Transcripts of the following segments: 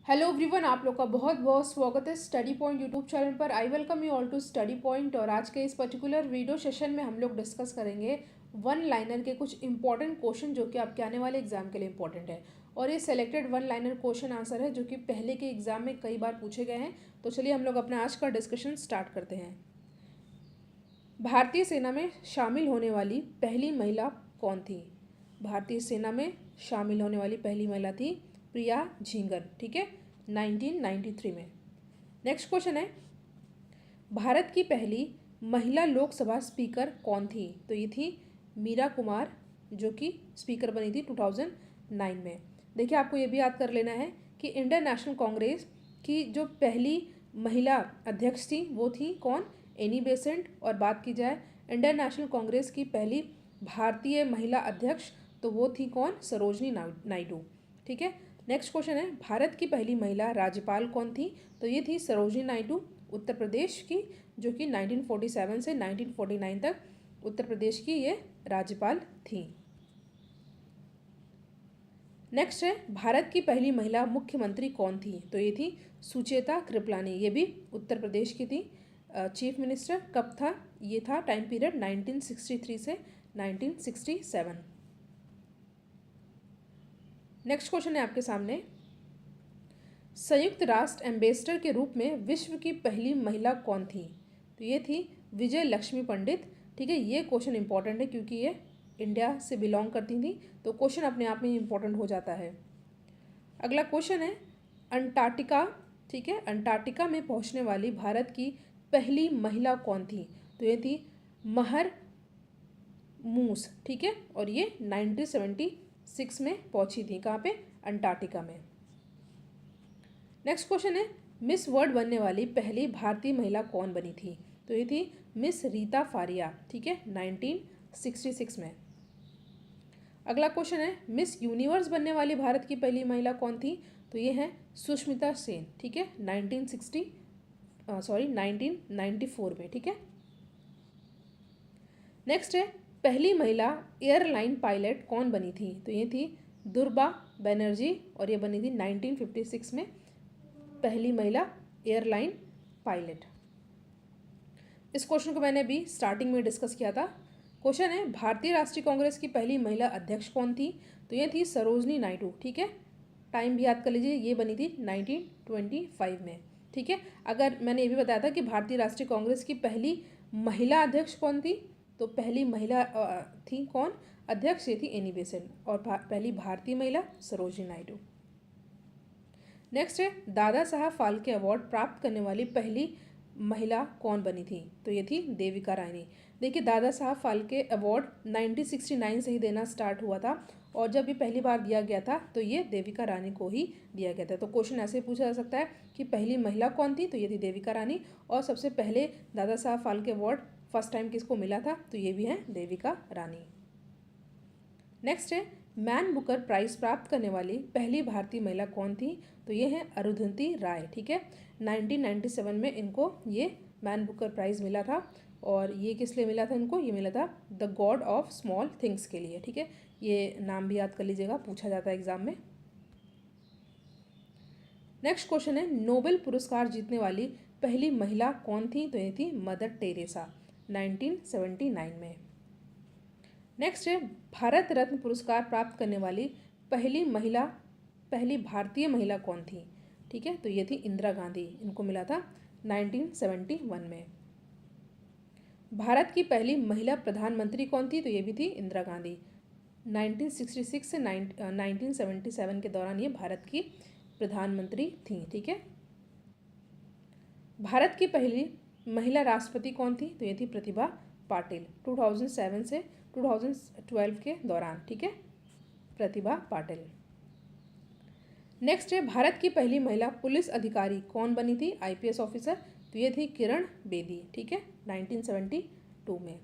Hello everyone, आप लोग का बहुत बहुत स्वागत है स्टडी पॉइंट यूट्यूब चैनल पर। I welcome you all to Study Point. और आज के इस पर्टिकुलर वीडियो सेशन में हम लोग डिस्कस करेंगे वन लाइनर के कुछ इंपॉर्टेंट क्वेश्चन जो कि आपके आने वाले एग्जाम के लिए इंपॉर्टेंट है। और ये selected one liner question answer है जो कि पहले के एग्जाम में कई बार पूछे गए हैं। तो चलिए हम लोग अपना आज का डिस्कशन स्टार्ट करते हैं। भारतीय सेना में शामिल होने वाली पहली महिला कौन थी? भारतीय सेना में शामिल होने वाली पहली महिला थी प्रिया झिंगर, ठीक है, 1993 में। नेक्स्ट क्वेश्चन है, भारत की पहली महिला लोकसभा स्पीकर कौन थी? तो ये थी मीरा कुमार, जो कि स्पीकर बनी थी 2009 में। देखिए, आपको ये भी याद कर लेना है कि इंडियन नेशनल कांग्रेस की जो पहली महिला अध्यक्ष थी वो थी कौन? Annie Besant. और बात की जाए इंडियन नेशनल कांग्रेस की पहली भारतीय महिला अध्यक्ष तो वो थी कौन? सरोजनी नायडू, ठीक है। नेक्स्ट क्वेश्चन है, भारत की पहली महिला राज्यपाल कौन थी? तो ये थी सरोजनी नायडू, उत्तर प्रदेश की, जो कि 1947 से 1949 तक उत्तर प्रदेश की ये राज्यपाल थी। नेक्स्ट है, भारत की पहली महिला मुख्यमंत्री कौन थी? तो ये थी सुचेता कृपलानी, ये भी उत्तर प्रदेश की थी। चीफ मिनिस्टर कब था? ये था टाइम पीरियड 1963 से 1967। नेक्स्ट क्वेश्चन है आपके सामने, संयुक्त राष्ट्र एम्बेसडर के रूप में विश्व की पहली महिला कौन थी? तो ये थी विजय लक्ष्मी पंडित, ठीक है। ये क्वेश्चन इंपॉर्टेंट है क्योंकि ये इंडिया से बिलोंग करती थी, तो क्वेश्चन अपने आप में इंपॉर्टेंट हो जाता है। अगला क्वेश्चन है, अंटार्कटिका, ठीक है, अंटार्कटिका में पहुंचने वाली भारत की पहली महिला कौन थी? तो ये थी महर मूस, ठीक है। और ये 1976 में पहुंची थी। कहाँ पे? अंटार्कटिका में। नेक्स्ट क्वेश्चन है, मिस वर्ल्ड बनने वाली पहली भारतीय महिला कौन बनी थी? तो ये थी मिस रीता फारिया, ठीक है, 1966 में। अगला क्वेश्चन है, मिस यूनिवर्स बनने वाली भारत की पहली महिला कौन थी? तो ये है सुष्मिता सेन, ठीक है, 1994 में, ठीक है। नेक्स्ट है, पहली महिला एयरलाइन पायलट कौन बनी थी? तो ये थी दुर्बा बनर्जी, और ये बनी थी 1956 में, पहली महिला एयरलाइन पायलट। इस क्वेश्चन को मैंने अभी स्टार्टिंग में डिस्कस किया था। क्वेश्चन है, भारतीय राष्ट्रीय कांग्रेस की पहली महिला अध्यक्ष कौन थी? तो ये थी सरोजनी नायडू, ठीक है। टाइम भी याद कर लीजिए, ये बनी थी 1925 में, ठीक है। अगर मैंने ये भी बताया था कि भारतीय राष्ट्रीय कांग्रेस की पहली महिला अध्यक्ष कौन थी, तो पहली महिला थी कौन अध्यक्ष? ये थी एनी बेसेंट। और पहली भारतीय महिला सरोजनी नायडू। नेक्स्ट है, दादा साहब फाल्के अवार्ड प्राप्त करने वाली पहली महिला कौन बनी थी? तो ये थी देविका रानी। देखिए, दादा साहब फाल्के अवार्ड 1969 से ही देना स्टार्ट हुआ था, और जब ये पहली बार दिया गया था तो ये देविका रानी को ही दिया गया था। तो क्वेश्चन ऐसे पूछा जा सकता है कि पहली महिला कौन थी? तो ये थी देविका रानी। और सबसे पहले Dada Saheb Phalke award first time किसको मिला था? तो ये भी है देविका रानी। नेक्स्ट है, मैन बुकर प्राइज प्राप्त करने वाली पहली भारतीय महिला कौन थी? तो ये है अरुंधति राय, ठीक है। 1997 में इनको ये मैन बुकर प्राइज मिला था। और ये किस लिए मिला था इनको? ये मिला था the God of small things के लिए, ठीक है। ये नाम भी याद कर लीजिएगा, पूछा जाता है एग्जाम में। नेक्स्ट क्वेश्चन है, नोबेल पुरस्कार जीतने वाली पहली महिला कौन थी? तो ये थी मदर टेरेसा, 1979 में। नेक्स्ट है, भारत रत्न पुरस्कार प्राप्त करने वाली पहली भारतीय महिला कौन थी? ठीक है, तो ये थी इंदिरा गांधी, इनको मिला था 1971 में। भारत की पहली महिला प्रधानमंत्री कौन थी? तो ये भी थी इंदिरा गांधी, 1966 से 1977 के दौरान ये भारत की प्रधानमंत्री थी, ठीक है। भारत की पहली महिला राष्ट्रपति कौन थी? तो ये थी प्रतिभा पाटिल, 2007 से 2012 के दौरान, ठीक है, प्रतिभा पाटिल। नेक्स्ट है, भारत की पहली महिला पुलिस अधिकारी कौन बनी थी? आईपीएस ऑफिसर, तो ये थी किरण बेदी, ठीक है, 1972 में।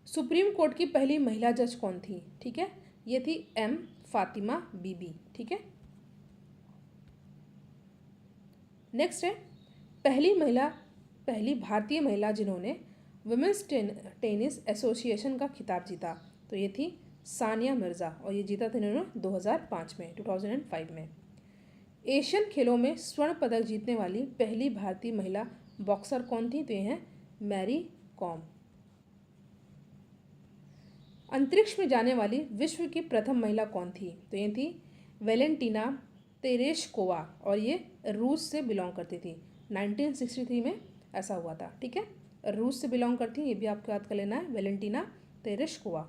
सुप्रीम कोर्ट की पहली महिला जज कौन थी? ठीक है, ये थी एम फातिमा बीबी, ठीक है। नेक्स्ट है, पहली भारतीय महिला जिन्होंने वुमेंस टेनिस एसोसिएशन का खिताब जीता, तो ये थी सानिया मिर्ज़ा, और ये जीता था इन्होंने 2005 में, 2005 में। एशियन खेलों में स्वर्ण पदक जीतने वाली पहली भारतीय महिला बॉक्सर कौन थी? तो ये हैं मैरी कॉम। अंतरिक्ष में जाने वाली विश्व की प्रथम महिला कौन थी? तो ये थी वेलेंटिना तेरेशकोवा और ये रूस से बिलोंग करती थी। 1963 में ऐसा हुआ था। ठीक है, रूस से बिलोंग करती है, ये भी आपको याद कर लेना है, वेलेंटिना तेरेशकोवा।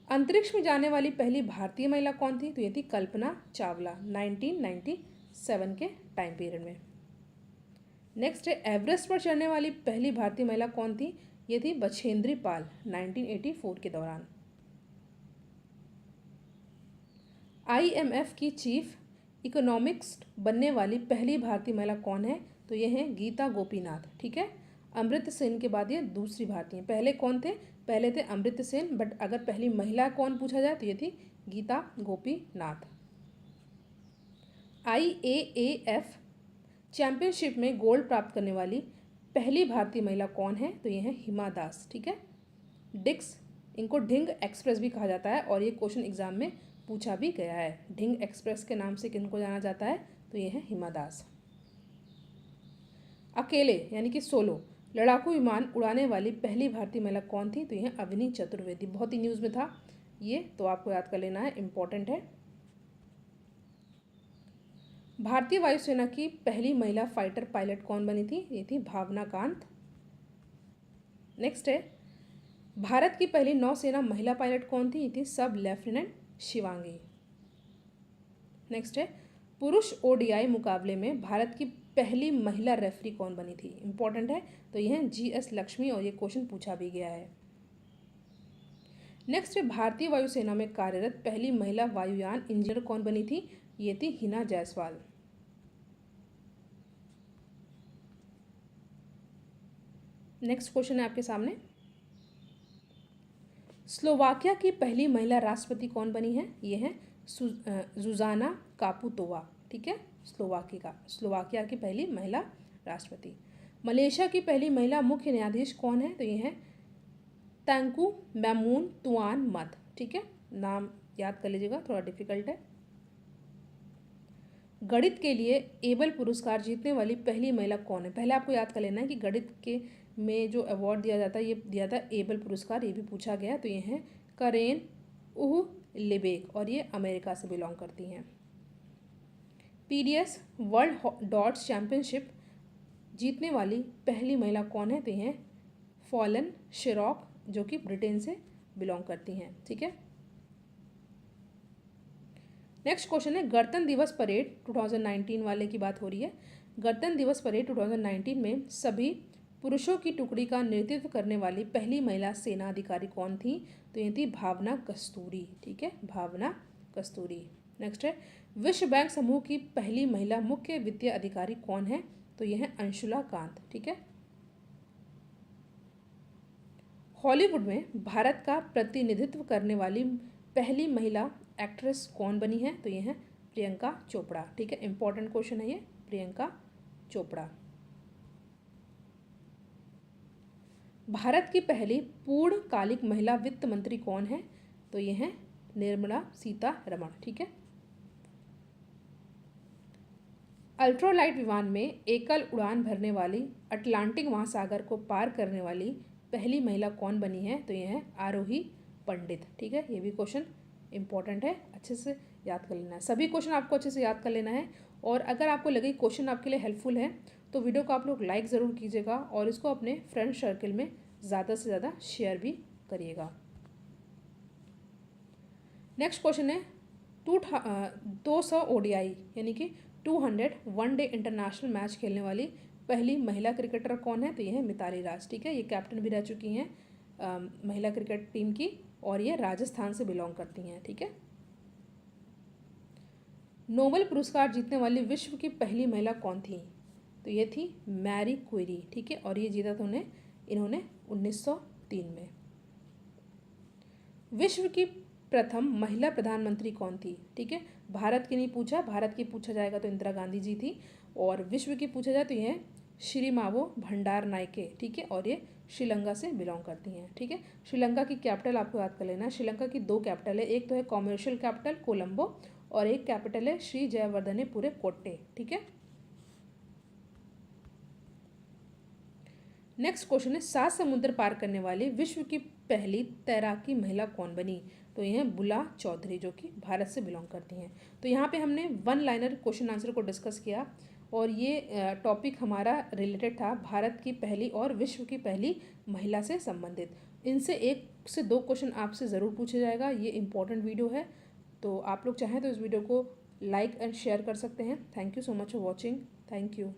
अंतरिक्ष में जाने वाली पहली भारतीय महिला कौन थी? तो ये थी कल्पना चावला 1997 के टाइम पीरियड में। नेक्स्ट है एवरेस्ट पर चढ़ने वाली पहली भारतीय महिला कौन थी? ये थी बछेंद्री पाल 1984 के दौरान। IMF की चीफ इकोनॉमिक्स बनने वाली पहली भारतीय महिला कौन है? तो ये हैं गीता गोपीनाथ। ठीक है, अमृत सेन के बाद ये दूसरी भारतीय। पहले कौन थे? पहले थे अमृत सेन, बट अगर पहली महिला कौन पूछा जाए तो ये थी गीता गोपीनाथ। IAAF चैंपियनशिप में गोल्ड प्राप्त करने वाली पहली भारतीय महिला कौन है? तो ये है हिमा दास। ठीक है, डिक्स, इनको ढिंग एक्सप्रेस भी कहा जाता है और ये क्वेश्चन एग्जाम में पूछा भी गया है। ढिंग एक्सप्रेस के नाम से किनको जाना जाता है? तो ये है हिमा दास। अकेले यानी कि सोलो लड़ाकू विमान उड़ाने वाली पहली भारतीय महिला कौन थी? तो ये है अवनी चतुर्वेदी। बहुत ही न्यूज़ में था ये, तो आपको याद कर लेना है, इंपॉर्टेंट है। भारतीय वायुसेना की पहली महिला फाइटर पायलट कौन बनी थी? ये थी भावना कांत। नेक्स्ट है भारत की पहली नौसेना महिला पायलट कौन थी? ये थी सब लेफ्टिनेंट शिवांगी। नेक्स्ट है पुरुष ODI मुकाबले में भारत की पहली महिला रेफरी कौन बनी थी? इंपॉर्टेंट है, तो यह है GS लक्ष्मी और ये क्वेश्चन पूछा भी गया है। नेक्स्ट है भारतीय वायुसेना में कार्यरत पहली महिला वायुयान इंजीनियर कौन बनी थी? ये थी हिना जायसवाल। नेक्स्ट क्वेश्चन है आपके सामने, स्लोवाकिया की पहली महिला राष्ट्रपति कौन बनी है? ये है जुजाना कापुतोवा। ठीक है, स्लोवाकिया की पहली महिला राष्ट्रपति। मलेशिया की पहली महिला मुख्य न्यायाधीश कौन है? तो ये है तंकू मैमून तुआन मत। ठीक है, नाम याद कर लीजिएगा, थोड़ा डिफिकल्ट है। गणित के लिए एबल पुरस्कार जीतने वाली पहली महिला कौन है? पहले आपको याद कर लेना है कि गणित के में जो अवार्ड दिया जाता है ये दिया था एबल पुरस्कार, ये भी पूछा गया। तो ये हैं करेन उह लिबेक और ये अमेरिका से बिलोंग करती हैं। PDS वर्ल्ड डॉट्स चैंपियनशिप जीतने वाली पहली महिला कौन है? तो ये हैं फॉलन शिरॉक जो कि ब्रिटेन से बिलोंग करती हैं। ठीक है, नेक्स्ट क्वेश्चन है गणतंत्र दिवस परेड 2019 वाले की बात हो रही है। गणतंत्र दिवस परेड 2019 में सभी पुरुषों की टुकड़ी का नेतृत्व करने वाली पहली महिला सेना अधिकारी कौन थी? तो ये थी भावना कस्तूरी। ठीक है, भावना कस्तूरी। नेक्स्ट है विश्व बैंक समूह की पहली महिला मुख्य वित्तीय अधिकारी कौन है? तो यह है अंशुला कांत। ठीक है, हॉलीवुड में भारत का प्रतिनिधित्व करने वाली पहली महिला एक्ट्रेस कौन बनी है? तो ये है प्रियंका चोपड़ा। ठीक है, इंपॉर्टेंट क्वेश्चन है ये, प्रियंका चोपड़ा। भारत की पहली पूर्णकालिक महिला वित्त मंत्री कौन है? तो ये है निर्मला सीतारमण। ठीक है, अल्ट्रालाइट विमान में एकल उड़ान भरने वाली अटलांटिक महासागर को पार करने वाली पहली महिला कौन बनी है? तो ये है आरोही पंडित। ठीक है, ये भी क्वेश्चन इंपॉर्टेंट है, अच्छे से याद कर लेना है। सभी क्वेश्चन आपको अच्छे से याद कर लेना है और अगर आपको लगे क्वेश्चन आपके लिए हेल्पफुल है तो वीडियो को आप लोग लाइक ज़रूर कीजिएगा और इसको अपने फ्रेंड सर्कल में ज़्यादा से ज़्यादा शेयर भी करिएगा। नेक्स्ट क्वेश्चन है 200 ODI यानी कि 200 वनडे इंटरनेशनल मैच खेलने वाली पहली महिला क्रिकेटर कौन है? तो ये है मिताली राज। ठीक है, ये कैप्टन भी रह चुकी हैं महिला क्रिकेट टीम की और ये राजस्थान से बिलोंग करती हैं। ठीक है, नोबेल पुरस्कार जीतने वाली विश्व की पहली महिला कौन थी? तो ये थी मैरी क्वेरी। ठीक है, और ये जीता था इन्होंने 1903 में। विश्व की प्रथम महिला प्रधानमंत्री कौन थी? ठीक है, भारत की नहीं पूछा, भारत की पूछा जाएगा तो इंदिरा गांधी जी थी और विश्व की पूछा जाए तो ये श्रीमावो भंडार नायके। ठीक है, और ये श्रीलंका से बिलोंग करती हैं। ठीक है, श्रीलंका की कैपिटल आपको याद कर लेना है। श्रीलंका की 2 कैपिटल है, एक तो है कॉमर्शियल कैपिटल कोलंबो और एक कैपिटल है श्री जयवर्धनेपुरे कोट्टे। ठीक है। नेक्स्ट क्वेश्चन है 7 समुद्र पार करने वाली विश्व की पहली तैराकी महिला कौन बनी? तो ये हैं बुला चौधरी, जो कि भारत से बिलोंग करती हैं। तो यहाँ पे हमने वन लाइनर क्वेश्चन आंसर को डिस्कस किया और ये टॉपिक हमारा रिलेटेड था भारत की पहली और विश्व की पहली महिला से संबंधित। इनसे 1 से 2 क्वेश्चन आपसे ज़रूर पूछा जाएगा। ये इंपॉर्टेंट वीडियो है, तो आप लोग चाहें तो इस वीडियो को लाइक एंड शेयर कर सकते हैं। Thank you so much for watching. Thank you.